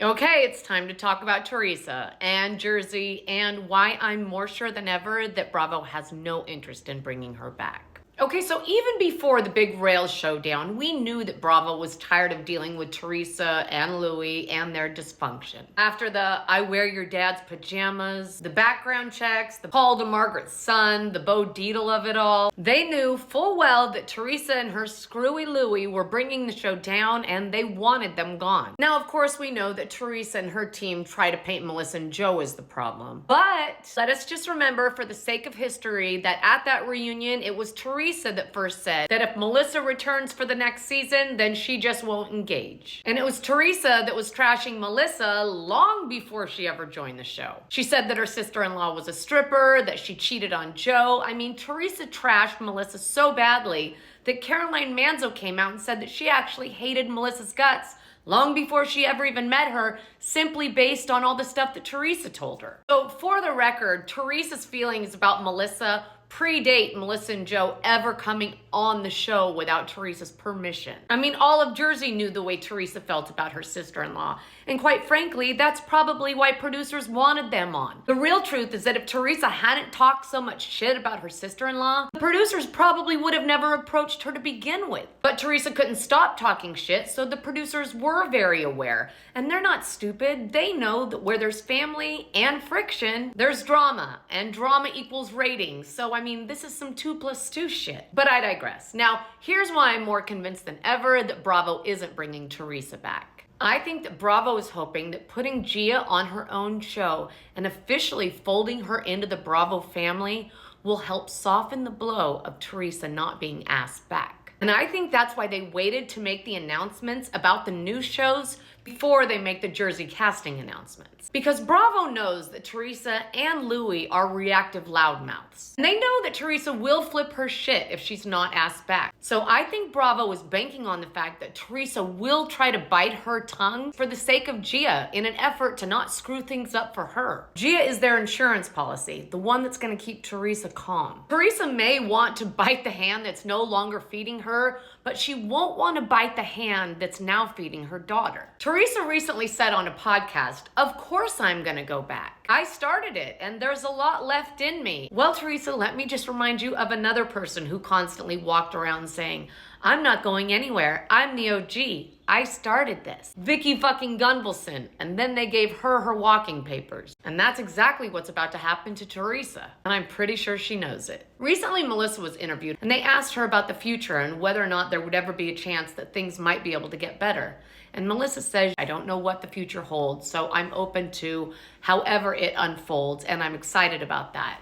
Okay, it's time to talk about Teresa and Jersey and why I'm more sure than ever that Bravo has no interest in bringing her back. Okay, so even before the big rail showdown, we knew that Bravo was tired of dealing with Teresa and Louis and their dysfunction. After the I wear your dad's pajamas, the background checks, the Paul to Margaret's son, the Bo Dietl of it all, they knew full well that Teresa and her screwy Louis were bringing the show down and they wanted them gone. Now, of course, we know that Teresa and her team try to paint Melissa and Joe as the problem. But let us just remember, for the sake of history, that at that reunion, it was Teresa that first said that if Melissa returns for the next season, then she just won't engage. And it was Teresa that was trashing Melissa long before she ever joined the show. She said that her sister-in-law was a stripper, that she cheated on Joe. I mean, Teresa trashed Melissa so badly that Caroline Manzo came out and said that she actually hated Melissa's guts long before she ever even met her, simply based on all the stuff that Teresa told her. So for the record, Teresa's feelings about Melissa predate Melissa and Joe ever coming on the show without Teresa's permission. I mean, all of Jersey knew the way Teresa felt about her sister-in-law, and quite frankly, that's probably why producers wanted them on. The real truth is that if Teresa hadn't talked so much shit about her sister-in-law, the producers probably would have never approached her to begin with. But Teresa couldn't stop talking shit, so the producers were very aware, and they're not stupid. They know that where there's family and friction, there's drama, and drama equals ratings. So I mean, this is some 2 + 2 shit. But I digress. Now, here's why I'm more convinced than ever that Bravo isn't bringing Teresa back. I think that Bravo is hoping that putting Gia on her own show and officially folding her into the Bravo family will help soften the blow of Teresa not being asked back. And I think that's why they waited to make the announcements about the new shows before they make the Jersey casting announcements. Because Bravo knows that Teresa and Louis are reactive loudmouths. And they know that Teresa will flip her shit if she's not asked back. So I think Bravo is banking on the fact that Teresa will try to bite her tongue for the sake of Gia in an effort to not screw things up for her. Gia is their insurance policy, the one that's gonna keep Teresa calm. Teresa may want to bite the hand that's no longer feeding her, but she won't want to bite the hand that's now feeding her daughter. Teresa recently said on a podcast, "Of course I'm gonna go back. I started it and there's a lot left in me." Well, Teresa, let me just remind you of another person who constantly walked around saying, "I'm not going anywhere. I'm the OG. I started this." Vicky fucking Gunvalson. And then they gave her walking papers. And that's exactly what's about to happen to Teresa. And I'm pretty sure she knows it. Recently, Melissa was interviewed and they asked her about the future and whether or not there would ever be a chance that things might be able to get better. And Melissa says, "I don't know what the future holds, so I'm open to however it unfolds, and I'm excited about that."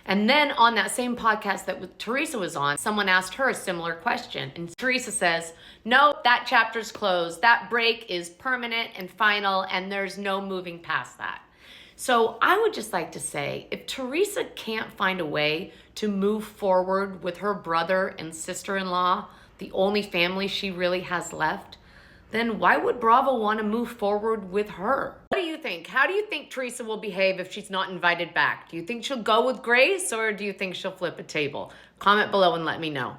And then on that same podcast that Teresa was on, someone asked her a similar question. And Teresa says, "No, that chapter's closed. That break is permanent and final, and there's no moving past that." So I would just like to say, if Teresa can't find a way to move forward with her brother and sister-in-law, the only family she really has left, then why would Bravo want to move forward with her? What do you think? How do you think Teresa will behave if she's not invited back? Do you think she'll go with Grace, or do you think she'll flip a table? Comment below and let me know.